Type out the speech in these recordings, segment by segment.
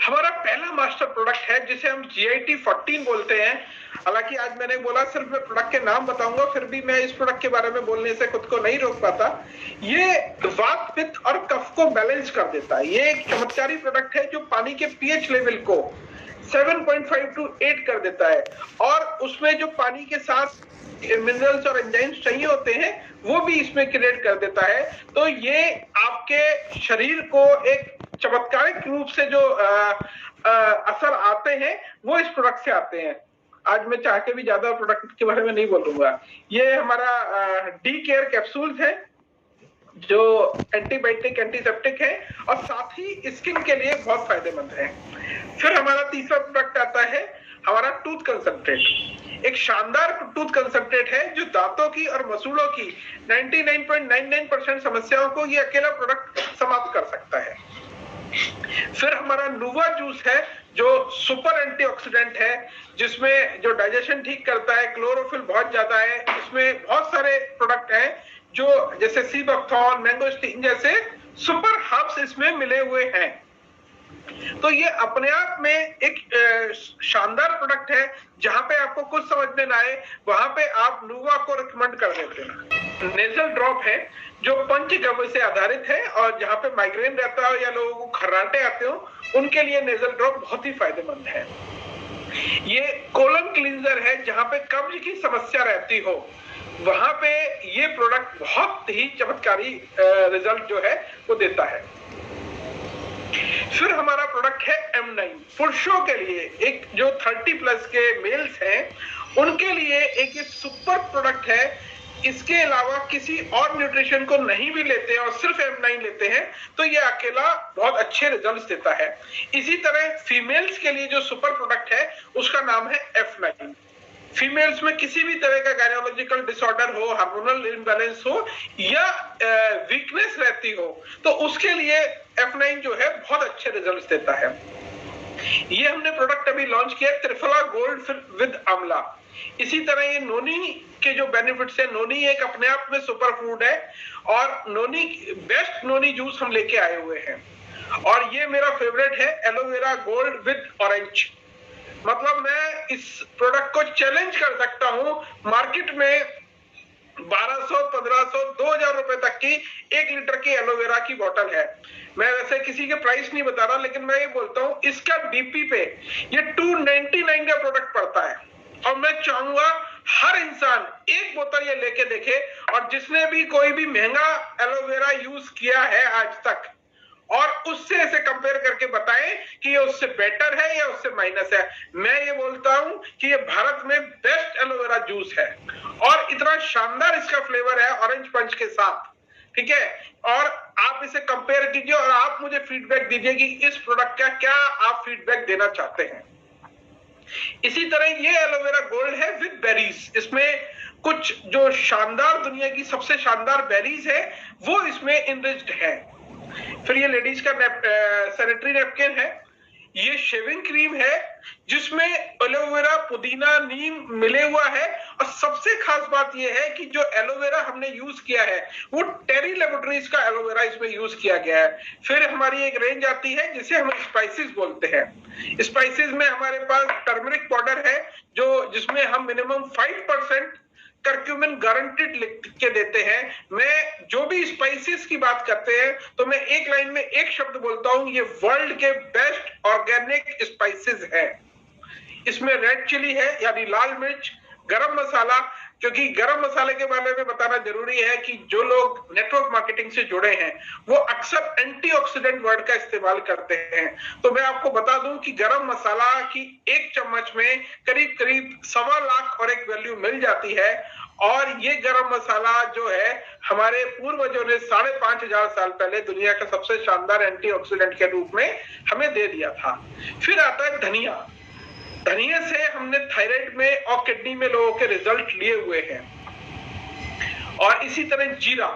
हमारा पहला master product है जिसे हम GIT 14 बोलते हैं। हालांकि आज मैंने बोला सिर्फ मैं प्रोडक्ट के नाम बताऊंगा, फिर भी मैं इस प्रोडक्ट के बारे में बोलने से खुद को नहीं रोक पाता। ये वात, पित्त और कफ को बैलेंस कर देता है। ये एक चमत्कारी प्रोडक्ट है जो पानी के pH लेवल को 7.5 to 8 कर देता है, और उसमें जो पानी के साथ मिनरल्स और एंजाइम्स चाहिए होते हैं वो भी इसमें क्रिएट कर देता है। तो ये आपके शरीर को एक चमत्कारिक रूप से जो असर आते हैं वो इस प्रोडक्ट से आते हैं। आज मैं चाह के भी ज्यादा प्रोडक्ट के बारे में नहीं बोलूंगा। ये हमारा डी केयर कैप्सूल्स है जो एंटीबायोटिक एंटीसेप्टिक है और साथ ही स्किन के लिए बहुत फायदेमंद है। फिर हमारा तीसरा प्रोडक्ट आता है हमारा टूथ कंसंट्रेट। एक शानदार टूथ कंसंट्रेट है जो दांतों की और मसूड़ों की 99.99% समस्याओं को ये अकेला प्रोडक्ट समाप्त कर सकता है। फिर हमारा नुवा जूस है जो सुपर एंटीऑक्सीडेंट है, जिसमें जो डाइजेशन ठीक करता है, क्लोरोफिल बहुत ज्यादा है, इसमें बहुत सारे प्रोडक्ट हैं जो जैसे सी बकथॉर्न, मैंगोस्टीन जैसे सुपर हर्ब्स इसमें मिले हुए हैं। तो ये अपने आप में एक शानदार प्रोडक्ट है। जहां पे आपको कुछ समझ में ना आए वहां पे आप नुवा को रिकमेंड कर देते हैं। नेजल ड्रॉप है जो पंचगव्य से आधारित है, और जहां पे माइग्रेन रहता हो या लोगों को खर्राटे आते हो उनके लिए नेजल ड्रॉप बहुत ही फायदेमंद है। ये कोलन क्लींजर है, जहां पे कब्ज की समस्या रहती हो वहां पे ये प्रोडक्ट बहुत ही चमत्कारी रिजल्ट जो है वो देता है। फिर हमारा प्रोडक्ट है M9 पुरुषों के लिए, एक जो 30+ के मेल्स हैं उनके लिए एक ये सुपर प्रोडक्ट है। इसके अलावा किसी और न्यूट्रिशन को नहीं भी लेते हैं और सिर्फ M9 लेते हैं तो ये अकेला बहुत अच्छे रिजल्ट्स देता है। इसी तरह फीमेल्स के लिए जो सुपर प्रोडक्ट है उसका नाम है F9। फीमेल्स में किसी भी तरह का गायनोलॉजिकल डिसऑर्डर हो, हार्मोनल इम्बैलेंस हो या वीकनेस रहती हो तो उसके लिए F9 जो है बहुत अच्छे रिजल्ट्स देता है। ये हमने प्रोडक्ट अभी लॉन्च किया त्रिफला गोल्ड विद आंवला। इसी तरह ये नोनी के जो बेनिफिट्स है, नोनी एक अपने आप में सुपर फूड है और नोनी बेस्ट नोनी जूस हम लेके आए हुए हैं। और ये मेरा फेवरेट है एलोवेरा गोल्ड विद ऑरेंज। मतलब मैं इस प्रोडक्ट को चैलेंज कर सकता हूं, मार्केट में 1200, 1500, 2000 रुपए तक की 1 लीटर की एलोवेरा की बोतल है। मैं वैसे किसी के प्राइस नहीं बता रहा, लेकिन मैं ये बोलता हूं इसका डीपी पे ये 299 का प्रोडक्ट पड़ता है। और मैं चाहूंगा हर इंसान एक बोतल ये लेके देखे, और जिसने भी कोई भी महंगा एलोवेरा यूज किया है आज तक और उससे ऐसे कंपेयर करके बताएं कि ये उससे बेटर है या उससे माइनस है। मैं ये बोलता हूं कि ये भारत में बेस्ट एलोवेरा जूस है और इतना शानदार इसका फ्लेवर है ऑरेंज पंच के साथ, ठीक है। और आप इसे कंपेयर कीजिए और आप मुझे फीडबैक दीजिए कि इस प्रोडक्ट का क्या आप फीडबैक देना चाहते हैं। इसी तरह ये एलोवेरा गोल्ड है विद बेरीज। इसमें कुछ जो शानदार दुनिया की सबसे शानदार बेरीज है वो इसमें इनरिच्ड है। फिर ये लेडीज का सैनिटरी नैपकिन है। ये शेविंग क्रीम है जिसमें एलोवेरा, पुदीना, नीम मिले हुआ है। और सबसे खास बात यह है कि जो एलोवेरा हमने यूज किया है वो टेरी लेबोरेटरीज का एलोवेरा इसमें यूज किया गया है। फिर हमारी एक रेंज आती है जिसे हम स्पाइसेस बोलते हैं। स्पाइसेस में हमारे पास टर्मरिक पाउडर है जिसमें हम मिनिमम 5% करक्यूमिन गारंटेड लिख के देते हैं। मैं जो भी स्पाइसेस की बात करते हैं तो मैं एक लाइन में एक शब्द बोलता हूं, ये वर्ल्ड के बेस्ट ऑर्गेनिक स्पाइसेस है। इसमें रेड चिली है यानी लाल मिर्च, गरम मसाला, क्योंकि गरम मसाले के बारे में बताना जरूरी है कि जो लोग नेटवर्क मार्केटिंग से जुड़े हैं वो अक्सर एंटीऑक्सीडेंट वर्ड का इस्तेमाल करते हैं। तो मैं आपको बता दूं कि गरम मसाला की 1 चम्मच में करीब करीब 1.25 लाख और एक वैल्यू मिल जाती है। और ये गरम मसाला जो है हमारे पूर्वजों ने 5500 साल पहले दुनिया का सबसे शानदार एंटीऑक्सीडेंट के रूप में हमें दे दिया था। फिर आता है धनिया। धनिया से हमने थायराइड में और किडनी में लोगों के रिजल्ट लिए हुए हैं। और इसी तरह जीरा।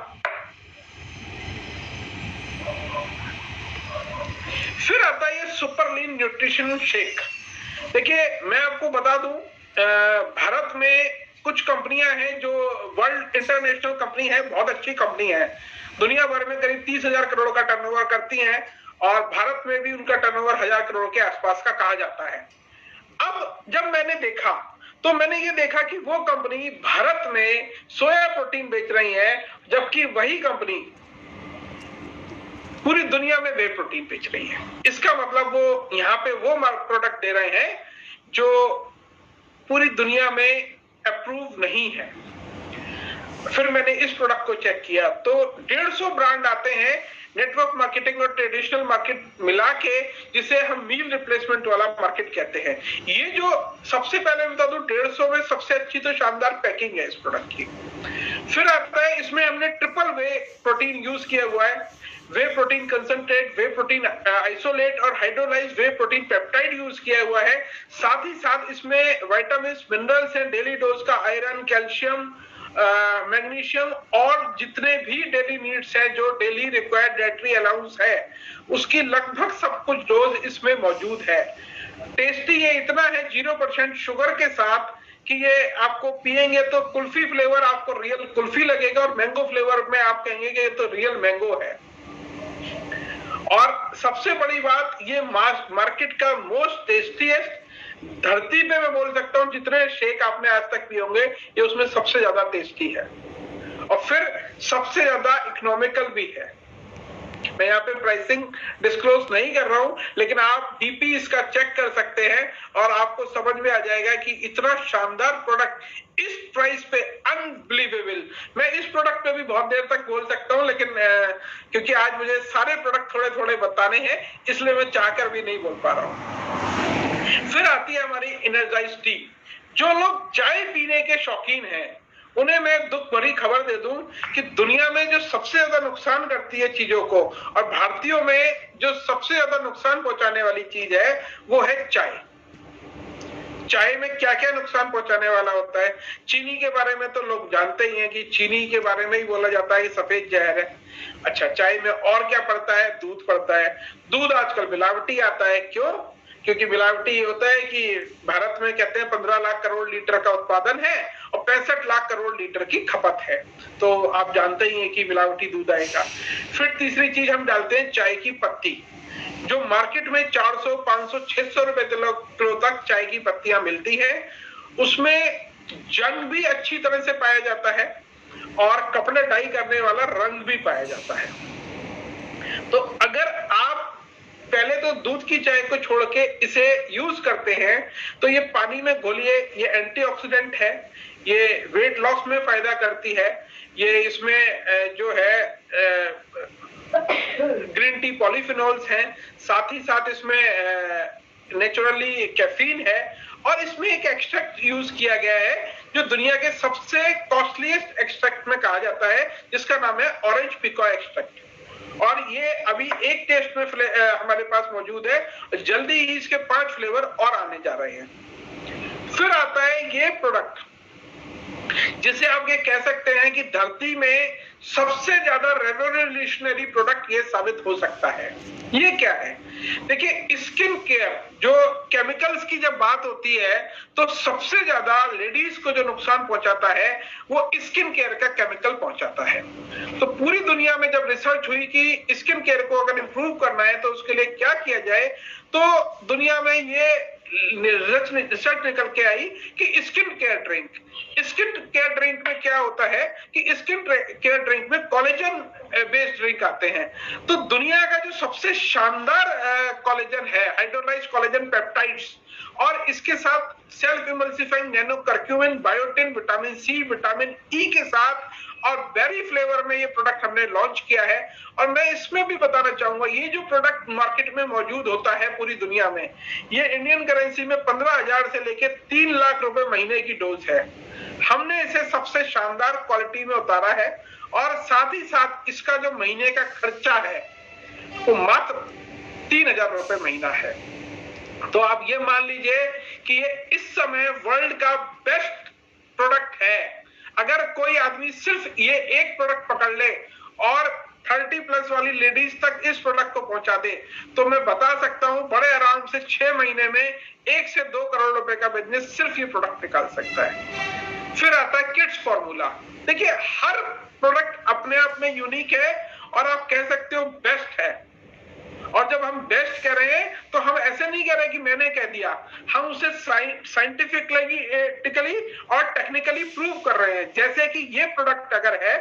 फिर आता है ये सुपर लीन न्यूट्रिशन शेक। देखिए मैं आपको बता दूं, भारत में कुछ कंपनियां हैं जो वर्ल्ड इंटरनेशनल कंपनी है, बहुत अच्छी कंपनी है, दुनिया भर में करीब 30,000 करोड़ का टर्नओवर करती हैं और भारत में भी उनका टर्नओवर 1000 करोड़ के आसपास का कहा जाता है। अब जब मैंने देखा तो मैंने ये देखा कि वो कंपनी भारत में सोया प्रोटीन बेच रही है, जबकि वही कंपनी पूरी दुनिया में वे प्रोटीन बेच रही है। इसका मतलब वो यहाँ पे वो प्रोडक्ट दे रहे हैं जो पूरी दुनिया में अप्रूव नहीं है। फिर मैंने इस प्रोडक्ट को चेक किया तो 150 ब्रांड आते हैं नेटवर्क मार्केटिंग और ट्रेडिशनल मार्केट मिला के, जिसे हम मील रिप्लेसमेंट वाला मार्केट कहते हैं। ये जो सबसे पहले बता दूं, 150 में सबसे अच्छी तो शानदार पैकिंग है इस प्रोडक्ट की। फिर आता है इसमें हमने ट्रिपल वे प्रोटीन यूज किया हुआ है, वे प्रोटीन कंसंट्रेट, वे प्रोटीन आइसोलेट और हाइड्रोलाइज वे प्रोटीन पेप्टाइड यूज किया हुआ है। साथ ही साथ इसमें विटामिन मिनरल्स हैं, डेली डोज का आयरन, कैल्शियम, मैग्नीशियम और जितने भी डेली नीड्स है, जो डेली रिक्वायर्ड डाइटरी अलाउंस है, उसकी लगभग सब कुछ डोज इसमें मौजूद है। टेस्टी ये इतना है 0% शुगर के साथ कि ये आपको पिएंगे तो कुल्फी फ्लेवर आपको रियल कुल्फी लगेगा और मैंगो फ्लेवर में आप कहेंगे कि ये तो रियल मैंगो है। और सबसे बड़ी बात, ये मार्केट का मोस्ट टेस्टीएस्ट, धरती पे मैं बोल सकता हूं जितने शेक आपने आज तक पिए होंगे, ये उसमें सबसे ज्यादा टेस्टी है और फिर सबसे ज्यादा इकोनॉमिकल भी है। मैं यहाँ पे प्राइसिंग डिस्क्लोज नहीं कर रहा हूं, लेकिन आप डीपी इसका चेक कर सकते हैं और आपको समझ में आ जाएगा कि इतना शानदार प्रोडक्ट इस प्राइस पे अनबिलीवेबल। मैं इस प्रोडक्ट पे भी बहुत देर तक बोल सकता हूं, लेकिन क्योंकि आज मुझे सारे प्रोडक्ट थोड़े थोड़े बताने हैं, इसलिए मैं चाहकर भी नहीं बोल पा रहा हूं। फिर आती है हमारी एनर्जाइज टी। जो लोग चाय पीने के शौकीन हैं, उन्हें मैं दुख भरी खबर दे दूं कि दुनिया में जो सबसे ज्यादा नुकसान करती है चीजों को, और भारतीयों में जो सबसे ज्यादा नुकसान पहुंचाने वाली चीज है, वो है चाय। चाय में क्या क्या नुकसान पहुंचाने वाला होता है, चीनी के बारे में तो लोग जानते ही हैं कि चीनी के बारे में ही बोला जाता है कि सफेद जहर है। अच्छा, चाय में और क्या पड़ता है? दूध पड़ता है। दूध आजकल मिलावटी आता है। क्यों? क्योंकि मिलावटी होता है कि भारत में कहते हैं 15 लाख करोड़ लीटर का उत्पादन है और 65 लाख करोड़ लीटर की खपत है, तो आप जानते ही हैं कि मिलावटी दूध आएगा। फिर तीसरी चीज हम डालते हैं चाय की पत्ती, जो मार्केट में 400, 500, 600 रुपए किलो तक चाय की पत्तियां मिलती है। उसमें जंग भी अच्छी तरह से पाया जाता है और कपड़े डाई करने वाला रंग भी पाया जाता है। तो अगर आप पहले तो दूध की चाय को छोड़ के इसे यूज करते हैं तो ये पानी में घोलिए, ये एंटीऑक्सीडेंट है, ये वेट लॉस में फायदा करती है, ये इसमें जो है ग्रीन टी पॉलीफिनॉल्स हैं, साथ ही साथ इसमें नेचुरली कैफीन है और इसमें एक एक्सट्रैक्ट यूज किया गया है जो दुनिया के सबसे कॉस्टलीस्ट एक्सट्रैक्ट में कहा जाता है, जिसका नाम है ऑरेंज पिको एक्सट्रैक्ट। और ये अभी एक टेस्ट में हमारे पास मौजूद है, जल्दी ही इसके 5 फ्लेवर और आने जा रहे हैं। फिर आता है ये प्रोडक्ट जिसे आप ये कह सकते हैं कि धरती में सबसे ज्यादा रेवोल्यूशनरी प्रोडक्ट ये साबित हो सकता है। ये क्या है? देखिए, स्किन केयर, जो केमिकल्स की जब बात होती है तो सबसे ज्यादा लेडीज को जो नुकसान पहुंचाता है वो स्किन केयर का केमिकल पहुंचाता है। तो पूरी दुनिया में जब रिसर्च हुई कि स्किन केयर को अगर इंप्रूव करना है तो उसके लिए क्या किया जाए, तो दुनिया में ये रिसर्च निकल के आई कि स्किन केयर ड्रिंक में क्या होता है कि स्किन केयर ड्रिंक में कोलेजन बेस्ड ड्रिंक आते हैं। तो दुनिया का जो सबसे शानदार कोलेजन है, हाइड्रोलाइज्ड कोलेजन पेप्टाइड्स, और इसके साथ self emulsifying nano curcumin, biotin, vitamin C, vitamin E के साथ और बेरी फ्लेवर में ये प्रोडक्ट हमने लॉन्च किया है। और मैं इसमें भी बताना चाहूंगा, ये जो प्रोडक्ट मार्केट में मौजूद होता है पूरी दुनिया में, ये इंडियन करेंसी में 15,000 से लेके 3 लाख रुपए महीने की डोज है। हमने इसे सबसे शानदार क्वालिटी में उतारा है और साथ ही साथ इसका जो महीने का खर्चा है वो मात्र 3,000 रुपए महीना है। तो आप ये मान लीजिए कि ये इस समय वर्ल्ड का बेस्ट प्रोडक्ट है। अगर कोई आदमी सिर्फ ये एक प्रोडक्ट पकड़ ले और 30+ वाली लेडीज तक इस प्रोडक्ट को पहुंचा दे, तो मैं बता सकता हूं बड़े आराम से 6 महीने में 1 से 2 करोड़ रुपए का बिजनेस सिर्फ ये प्रोडक्ट निकाल सकता है। फिर आता है किड्स फॉर्मूला। देखिए, हर प्रोडक्ट अपने आप में यूनिक है और आप कह सकते हो बेस्ट है। और जब हम बेस्ट कह रहे हैं तो हम ऐसे नहीं कह रहे कि मैंने कह दिया, हम उसे साइंटिफिकली और टेक्निकली प्रूव कर रहे हैं। जैसे कि ये प्रोडक्ट अगर है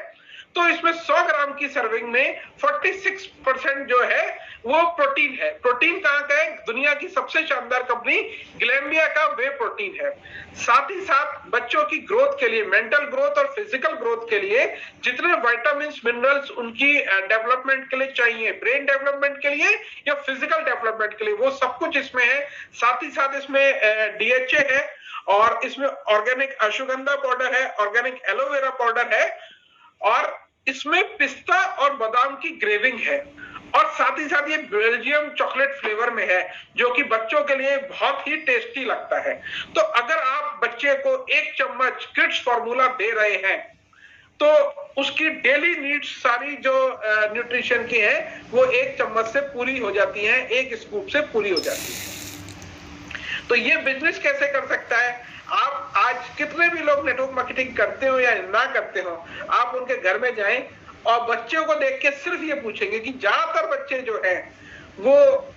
तो इसमें 100 ग्राम की सर्विंग में 46% जो है वो प्रोटीन है। प्रोटीन कहां का है? दुनिया की सबसे शानदार कंपनी ग्लैम्बिया का वे प्रोटीन है। साथ ही साथ बच्चों की ग्रोथ के लिए, मेंटल ग्रोथ और फिजिकल ग्रोथ के लिए जितने विटामिन मिनरल्स उनकी डेवलपमेंट के लिए चाहिए, ब्रेन डेवलपमेंट के लिए या फिजिकल डेवलपमेंट के लिए, वो सब कुछ इसमें है। साथ ही साथ इसमें DHA है और इसमें ऑर्गेनिक अश्वगंधा पाउडर है, ऑर्गेनिक एलोवेरा पाउडर है और इसमें पिस्ता और बादाम की ग्रेविंग है और साथ ही साथ ये बेल्जियम चॉकलेट फ्लेवर में है जो कि बच्चों के लिए बहुत ही टेस्टी लगता है। तो अगर आप बच्चे को 1 चम्मच किड्स फॉर्मूला दे रहे हैं तो उसकी डेली नीड्स सारी जो न्यूट्रिशन की है वो 1 चम्मच से पूरी हो जाती है, 1 स्कूप से पूरी हो जाती है। तो ये बिजनेस कैसे कर सकता है? आप आज कितने भी लोग नेटवर्क मार्केटिंग करते हो या ना करते हो, आप उनके घर में जाएं और बच्चों को देख के सिर्फ ये पूछेंगे कि ज्यादातर बच्चे जो हैं वो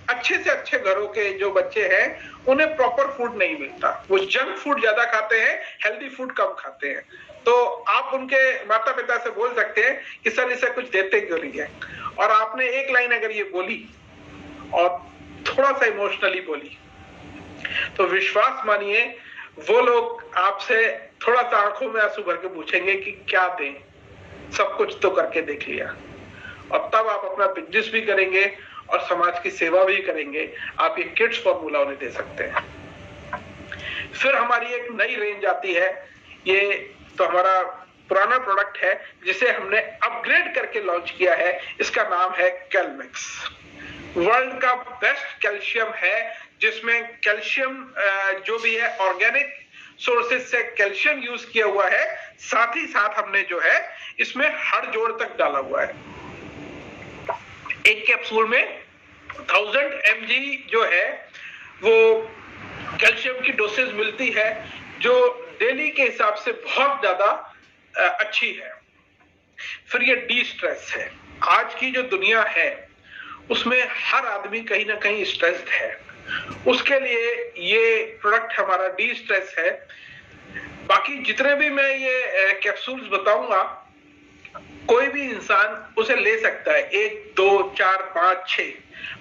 अच्छे से अच्छे घरों के जो बच्चे हैं उन्हें प्रॉपर फूड नहीं मिलता, वो जंक फूड ज्यादा खाते हैं, हेल्दी फूड कम खाते हैं। तो आप उनके माता पिता से बोल सकते हैं कि सर इसे कुछ देते क्यों नहीं है, और आपने एक लाइन अगर ये बोली और थोड़ा सा इमोशनली बोली तो विश्वास मानिए वो लोग आपसे थोड़ा सा आंखों में आंसू भर के पूछेंगे कि क्या दें, सब कुछ तो करके देख लिया। और तब आप अपना बिजनेस भी करेंगे और समाज की सेवा भी करेंगे। आप ये किड्स फॉर्मूला उन्हें दे सकते हैं। फिर हमारी एक नई रेंज आती है, ये तो हमारा पुराना प्रोडक्ट है जिसे हमने अपग्रेड करके लॉन्च किया है। इसका नाम है कैलमिक्स। वर्ल्ड का बेस्ट कैल्शियम है जिसमें कैल्शियम जो भी है ऑर्गेनिक सोर्सेज से कैल्शियम यूज किया हुआ है। साथ ही साथ हमने जो है इसमें हर जोड़ तक डाला हुआ है। एक कैप्सूल में 1000 mg जो है वो कैल्शियम की डोसेज मिलती है जो डेली के हिसाब से बहुत ज्यादा अच्छी है। फिर ये डी स्ट्रेस है। आज की जो दुनिया है उसमें हर आदमी कहीं ना कहीं स्ट्रेस्ड है, उसके लिए ये प्रोडक्ट हमारा डी स्ट्रेस है। बाकी जितने भी मैं ये कैप्सूल्स बताऊंगा कोई भी इंसान उसे ले सकता है, 1 2 4 5 6,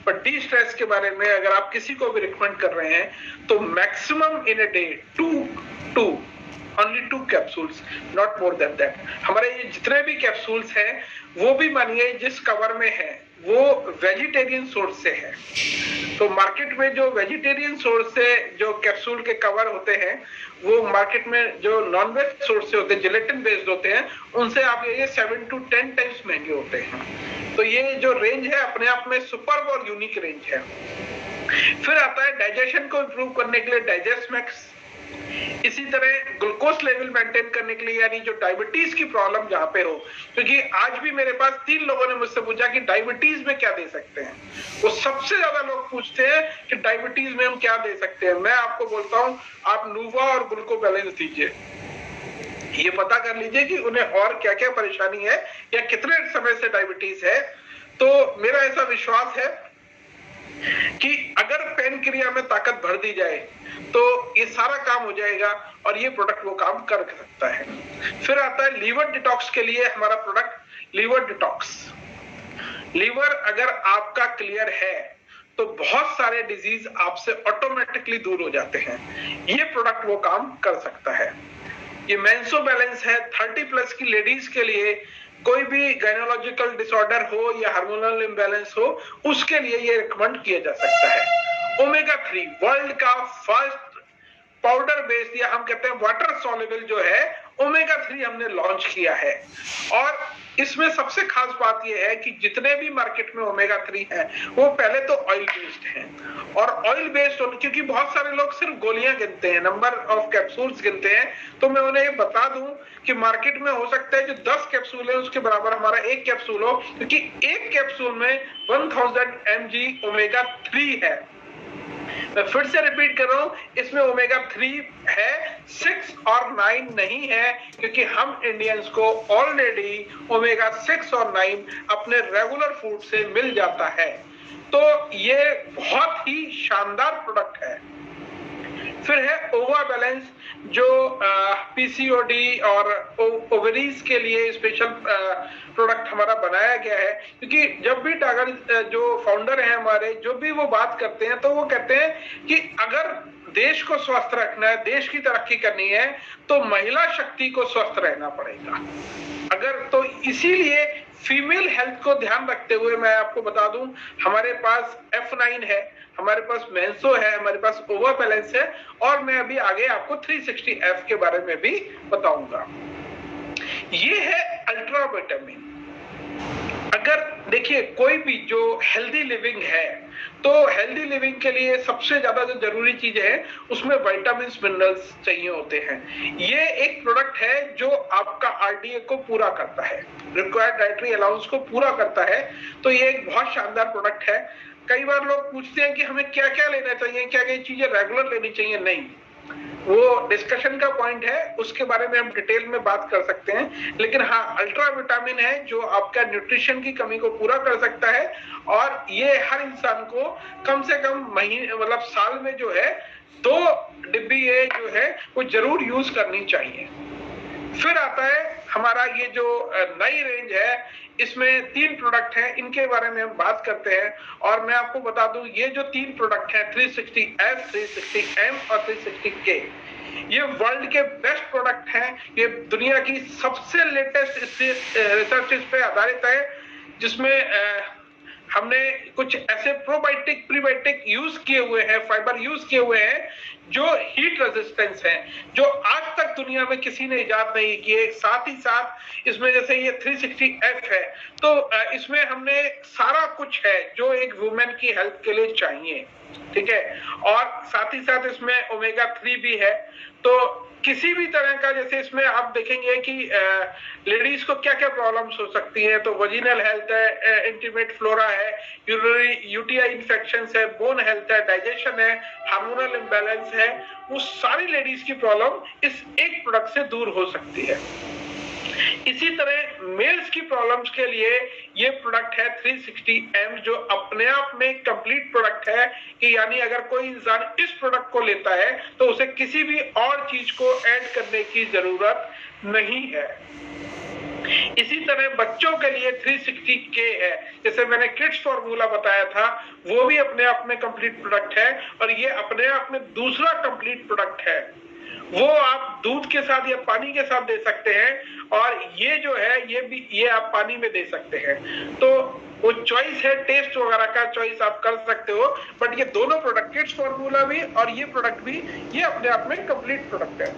पर डी स्ट्रेस के बारे में अगर आप किसी को भी रिकमेंड कर रहे हैं तो maximum in a day 2 only 2 capsules, not more than that. हमारे ये जितने भी कैप्सूल्स हैं वो भी मानिए जिस कवर में है वो वेजिटेरियन सोर्स से है। तो मार्केट में जो वेजिटेरियन सोर्स से जो कैप्सूल के कवर होते हैं वो मार्केट में जो नॉन वेज सोर्स से होते हैं, जिलेटिन बेस्ड होते हैं, उनसे आप ये 7 to 10 टाइम्स महंगे होते हैं। तो ये जो रेंज है अपने आप में सुपर और यूनिक रेंज है। फिर आता है डाइजेशन को इंप्रूव करने के लिए डाइजेस्ट मैक्स। इसी तरह ग्लूकोज लेवल मेंटेन करने के लिए, यानी जो डायबिटीज की प्रॉब्लम जहां पे हो, क्योंकि आज भी मेरे पास 3 लोगों ने मुझसे पूछा कि डायबिटीज में क्या दे सकते हैं। वो सबसे ज्यादा लोग पूछते हैं कि डायबिटीज में हम क्या दे सकते हैं। मैं आपको बोलता हूं आप नूवा और ग्लूको बैलेंस दीजिए, ये पता कर लीजिए कि उन्हें और क्या क्या परेशानी है या कितने समय से डायबिटीज है। तो मेरा ऐसा विश्वास है कि अगर पेनक्रिया में ताकत भर दी जाए तो ये सारा काम हो जाएगा और ये प्रोडक्ट वो काम कर सकता है। फिर आता है लीवर डिटॉक्स के लिए हमारा प्रोडक्ट लीवर डिटॉक्स। लीवर अगर आपका क्लियर है तो बहुत सारे डिजीज आपसे ऑटोमेटिकली दूर हो जाते हैं। ये प्रोडक्ट वो काम कर सकता है। ये मेंसो बैलेंस है 30+ की लेडीज के लिए, कोई भी गायनोलॉजिकल डिसऑर्डर हो या हार्मोनल इम्बैलेंस हो उसके लिए ये रिकमेंड किया जा सकता है। ओमेगा 3 वर्ल्ड का फर्स्ट पाउडर बेस्ड या हम कहते हैं वाटर सॉल्युबल जो है ओमेगा 3 हमने लॉन्च किया है। और इसमें सबसे खास बात यह है कि जितने भी मार्केट में ओमेगा 3 है वो पहले तो ऑयल बेस्ड हैं, और ऑयल बेस्ड क्योंकि बहुत सारे लोग सिर्फ गोलियां गिनते हैं, नंबर ऑफ कैप्सूल्स गिनते हैं, तो मैं उन्हें ये बता दूं कि मार्केट में हो सकता है जो 10 कैप्सूल है उसके बराबर हमारा 1 कैप्सूल हो, क्योंकि 1 कैप्सूल में 1000 mg ओमेगा 3 है। मैं फिर से रिपीट कर रहा हूं, इसमें ओमेगा 3 है, 6 और 9 नहीं है, क्योंकि हम इंडियंस को ऑलरेडी ओमेगा 6 और 9 अपने रेगुलर फूड से मिल जाता है। तो ये बहुत ही शानदार प्रोडक्ट है। फिर है ओवा बैलेंस, जो पीसीओडी और ओवरीज के लिए स्पेशल प्रोडक्ट हमारा बनाया गया है। क्योंकि जब भी टागर जो फाउंडर है हमारे, जो भी वो बात करते हैं, तो वो कहते हैं कि अगर देश को स्वस्थ रखना है, देश की तरक्की करनी है, तो महिला शक्ति को स्वस्थ रहना पड़ेगा। अगर तो इसीलिए फीमेल हेल्थ को ध्यान रखते हुए मैं आपको बता दूं, हमारे पास F9 है, हमारे पास मेंसो है, हमारे पास ओवा बैलेंस है, और मैं अभी आगे आपको 360F के बारे में भी बताऊंगा। ये है अल्ट्रा विटामिन। अगर देखिए कोई भी जो हेल्दी लिविंग है, तो हेल्दी लिविंग के लिए सबसे ज्यादा जो जरूरी चीज है उसमें विटामिन मिनरल्स चाहिए होते हैं। ये एक प्रोडक्ट है जो आपका आरडीए को पूरा करता है, रिक्वायर्ड डाइटरी अलाउंस को पूरा करता है। तो ये एक बहुत शानदार प्रोडक्ट है। कई बार लोग पूछते हैं कि हमें क्या क्या लेना चाहिए, क्या क्या चीजें रेगुलर लेनी चाहिए। नहीं, वो डिस्कशन का पॉइंट है, उसके बारे में हम डिटेल में बात कर सकते हैं। लेकिन हाँ, अल्ट्रा विटामिन है जो आपका न्यूट्रिशन की कमी को पूरा कर सकता है, और ये हर इंसान को कम से कम महीने मतलब साल में जो है 2 डिब्बी ये जो है वो जरूर यूज करनी चाहिए। फिर आता है हमारा ये जो नई रेंज है, इसमें 3 प्रोडक्ट हैं, इनके बारे में हम बात करते हैं। और मैं आपको बता दूं, ये जो 3 प्रोडक्ट हैं 360F, 360M और 360K, ये वर्ल्ड के बेस्ट प्रोडक्ट हैं। ये दुनिया की सबसे लेटेस्ट रिसर्च पे आधारित है, जिसमें हमने कुछ ऐसे प्रोबायोटिक प्रीबायोटिक यूज किए हुए हैं, फाइबर यूज किए हुए हैं जो हीट रेजिस्टेंस है, जो आज तक दुनिया में किसी ने इजाद नहीं किए। साथ ही साथ इसमें जैसे ये 360F है, तो इसमें हमने सारा कुछ है जो एक वुमेन की हेल्थ के लिए चाहिए, ठीक है। और साथ ही साथ इसमें ओमेगा 3 भी है। तो किसी भी तरह का, जैसे इसमें आप देखेंगे कि लेडीज को क्या क्या प्रॉब्लम्स हो सकती हैं, तो वजिनल हेल्थ है, इंटीमेट फ्लोरा है, यूटीआई इन्फेक्शंस है, बोन हेल्थ है, डाइजेशन है, हार्मोनल इम्बैलेंस है, वो सारी लेडीज की प्रॉब्लम इस एक प्रोडक्ट से दूर हो सकती है। इसी तरह मेल्स की प्रॉब्लम्स के लिए ये प्रोडक्ट है 360M, जो अपने आप में कंप्लीट प्रोडक्ट है, कि यानी अगर कोई इंसान इस प्रोडक्ट को लेता है तो उसे किसी भी और चीज को ऐड करने की जरूरत नहीं है। इसी तरह बच्चों के लिए 360K है, जैसे मैंने किड्स फॉर्मूला बताया था, वो भी अपने आप में कंप्लीट प्रोडक्ट है, और ये अपने आप में दूसरा कंप्लीट प्रोडक्ट है। वो आप दूध के साथ या पानी के साथ दे सकते हैं, और ये जो है ये आप पानी में दे सकते हैं। तो वो चॉइस है, टेस्ट वगैरह का चॉइस आप कर सकते हो, बट ये दोनों प्रोडक्ट, किड्स फॉर्मूला भी और ये प्रोडक्ट भी, ये अपने आप में कंप्लीट प्रोडक्ट है।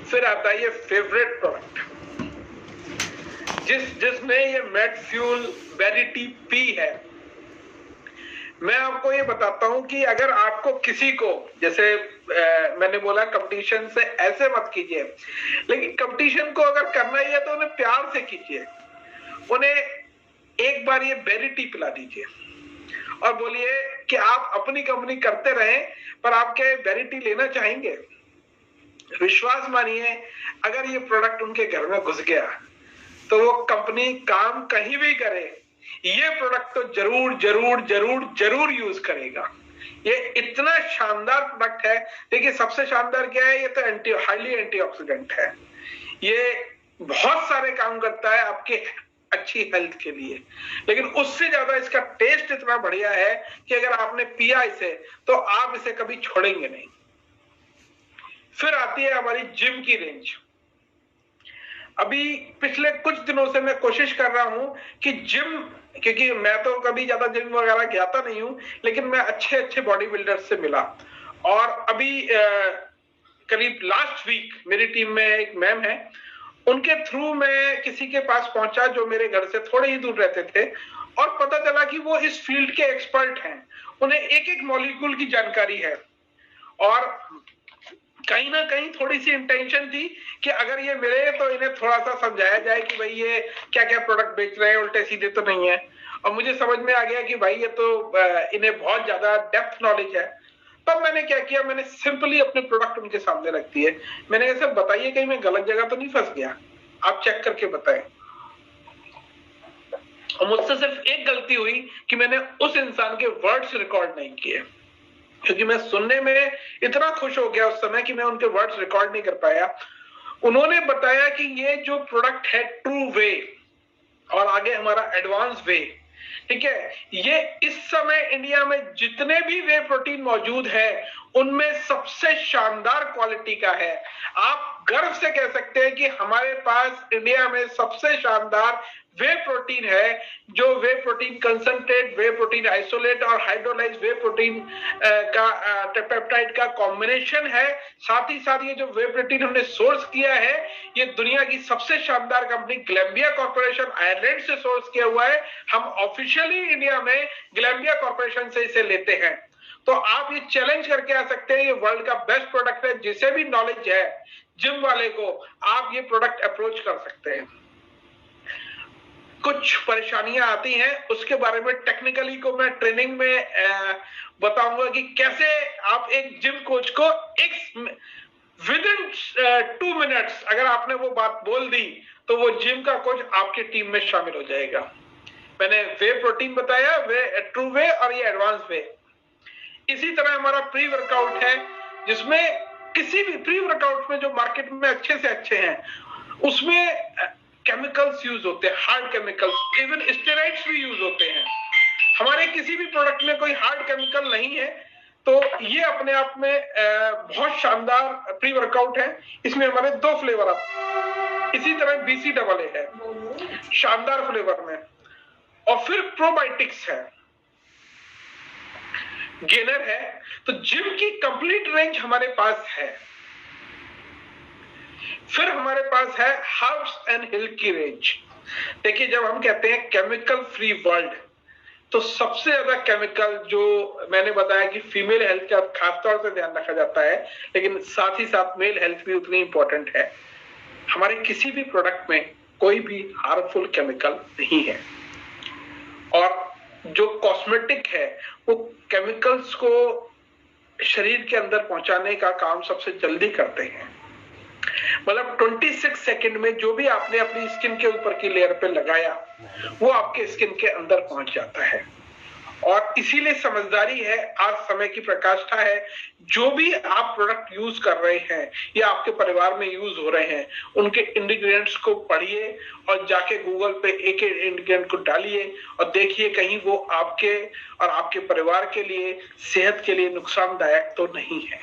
फिर आता है ये फेवरेट प्रोडक्ट, जिसमें ये मेडफ्यूल वेरिटी पी है। मैं आपको ये बताता हूं कि अगर आपको किसी को, जैसे मैंने बोला कंपटीशन से ऐसे मत कीजिए, लेकिन कंपटीशन को अगर करना ही है तो उन्हें प्यार से कीजिए। उन्हें एक बार ये वेरिटी पिला दीजिए और बोलिए कि आप अपनी कंपनी करते रहें, पर आप क्या वेरिटी लेना चाहेंगे? विश्वास मानिए, अगर ये प्रोडक्ट उनके घर में घुस गया तो वो कंपनी काम कहीं भी करे, ये प्रोडक्ट तो जरूर जरूर जरूर जरूर यूज करेगा। ये इतना शानदार प्रोडक्ट है। देखिए सबसे शानदार क्या है, ये तो हाईली एंटीऑक्सीडेंट है। ये बहुत सारे काम करता है आपके अच्छी हेल्थ के लिए, लेकिन उससे ज्यादा इसका टेस्ट इतना बढ़िया है कि अगर आपने पिया इसे तो आप इसे कभी छोड़ेंगे नहीं। फिर आती है हमारी जिम की रेंज। अभी पिछले कुछ दिनों से मैं कोशिश कर रहा हूं कि जिम, क्योंकि मैं तो कभी ज्यादा जिम वगैरह जाता नहीं हूं, लेकिन मैं अच्छे अच्छे बॉडी बिल्डर्स से मिला। और अभी करीब लास्ट वीक मेरी टीम में एक मैम है, उनके थ्रू मैं किसी के पास पहुंचा जो मेरे घर से थोड़े ही दूर रहते थे, और पता चला कि वो इस फील्ड के एक्सपर्ट हैं। उन्हें एक एक मॉलिक्यूल की जानकारी है, और कहीं ना कहीं थोड़ी सी इंटेंशन थी कि अगर ये मिले तो इन्हें थोड़ा सा समझाया जाए कि भाई ये क्या क्या प्रोडक्ट बेच रहे हैं, उल्टे सीधे तो नहीं है। और मुझे समझ में आ गया कि भाई ये तो इन्हें बहुत ज्यादा डेप्थ नॉलेज है। तब मैंने क्या किया, मैंने सिंपली अपने प्रोडक्ट उनके सामने रख दिए। मैंने ऐसे बताइए कहीं मैं गलत जगह तो नहीं फंस गया, आप चेक करके बताएं। और मुझसे सिर्फ एक गलती हुई कि मैंने उस इंसान के वर्ड्स रिकॉर्ड नहीं किए, क्योंकि मैं सुनने में इतना खुश हो गया उस समय कि मैं उनके वर्ड्स रिकॉर्ड नहीं कर पाया। उन्होंने बताया कि ये जो प्रोडक्ट है ट्रू वे और आगे हमारा एडवांस वे, ठीक है, ये इस समय इंडिया में जितने भी वे प्रोटीन मौजूद है उनमें सबसे शानदार क्वालिटी का है। आप गर्व से कह सकते हैं कि हमारे पास इंडिया में सबसे शानदार वे प्रोटीन है, जो वे प्रोटीन कंसंट्रेट, वे प्रोटीन आइसोलेट और हाइड्रोलाइज वे प्रोटीन का पेप्टाइड का कॉम्बिनेशन है। साथ ही साथ ये जो वे प्रोटीन हमने सोर्स किया है, ये दुनिया की सबसे शानदार कंपनी ग्लैम्बिया कॉर्पोरेशन आयरलैंड से सोर्स किया हुआ है। हम ऑफिशियली इंडिया में ग्लैम्बिया कॉर्पोरेशन से इसे लेते हैं। तो आप ये चैलेंज करके आ सकते हैं, ये वर्ल्ड का बेस्ट प्रोडक्ट है। जिसे भी नॉलेज है जिम वाले को, आप ये प्रोडक्ट अप्रोच कर सकते हैं। कुछ परेशानियां आती हैं, उसके बारे में टेक्निकली को मैं ट्रेनिंग में बताऊंगा कि कैसे आप एक जिम कोच को विद इन 2 मिनट्स अगर आपने वो बात बोल दी तो वो जिम का कोच आपकी टीम में शामिल हो जाएगा। मैंने वे प्रोटीन बताया, वे ट्रू वे और ये एडवांस वे। इसी तरह हमारा प्री वर्कआउट है, जिसमें किसी भी प्री वर्कआउट में जो मार्केट में अच्छे से अच्छे हैं उसमें केमिकल्स यूज होते हैं, हार्ड केमिकल्स, इवन स्टेरॉइड्स भी यूज होते हैं। हमारे किसी भी प्रोडक्ट में कोई हार्ड केमिकल नहीं है, तो ये अपने आप में बहुत शानदार प्री वर्कआउट है। इसमें हमारे 2 फ्लेवर आते हैं। इसी तरह BCAA है शानदार फ्लेवर में, और फिर प्रोबायोटिक्स है, गेनर है। तो जिम की कंप्लीट रेंज हमारे पास है। फिर हमारे पास है हर्ब्स एंड हिल की रेंज। देखिए, जब हम कहते हैं केमिकल फ्री वर्ल्ड, तो सबसे ज्यादा केमिकल जो मैंने बताया कि फीमेल हेल्थ का खासतौर से ध्यान रखा जाता है, लेकिन साथ ही साथ मेल हेल्थ भी उतनी इंपॉर्टेंट है। हमारे किसी भी प्रोडक्ट में कोई भी हार्मफुल केमिकल नहीं है। और जो कॉस्मेटिक है वो केमिकल्स को शरीर के अंदर पहुंचाने का काम सबसे जल्दी करते हैं। मतलब 26 सेकंड में जो भी आपने अपनी स्किन के ऊपर की लेयर पे लगाया वो आपके स्किन के अंदर पहुंच जाता है। और इसीलिए समझदारी है, आज समय की प्रकाष्ठा है, जो भी आप प्रोडक्ट यूज कर रहे हैं या आपके परिवार में यूज हो रहे हैं, उनके इंग्रेडिएंट्स को पढ़िए और जाके गूगल पे एक एक इंग्रेडिएंट को डालिए और देखिए कहीं वो आपके और आपके परिवार के लिए, सेहत के लिए नुकसानदायक तो नहीं है।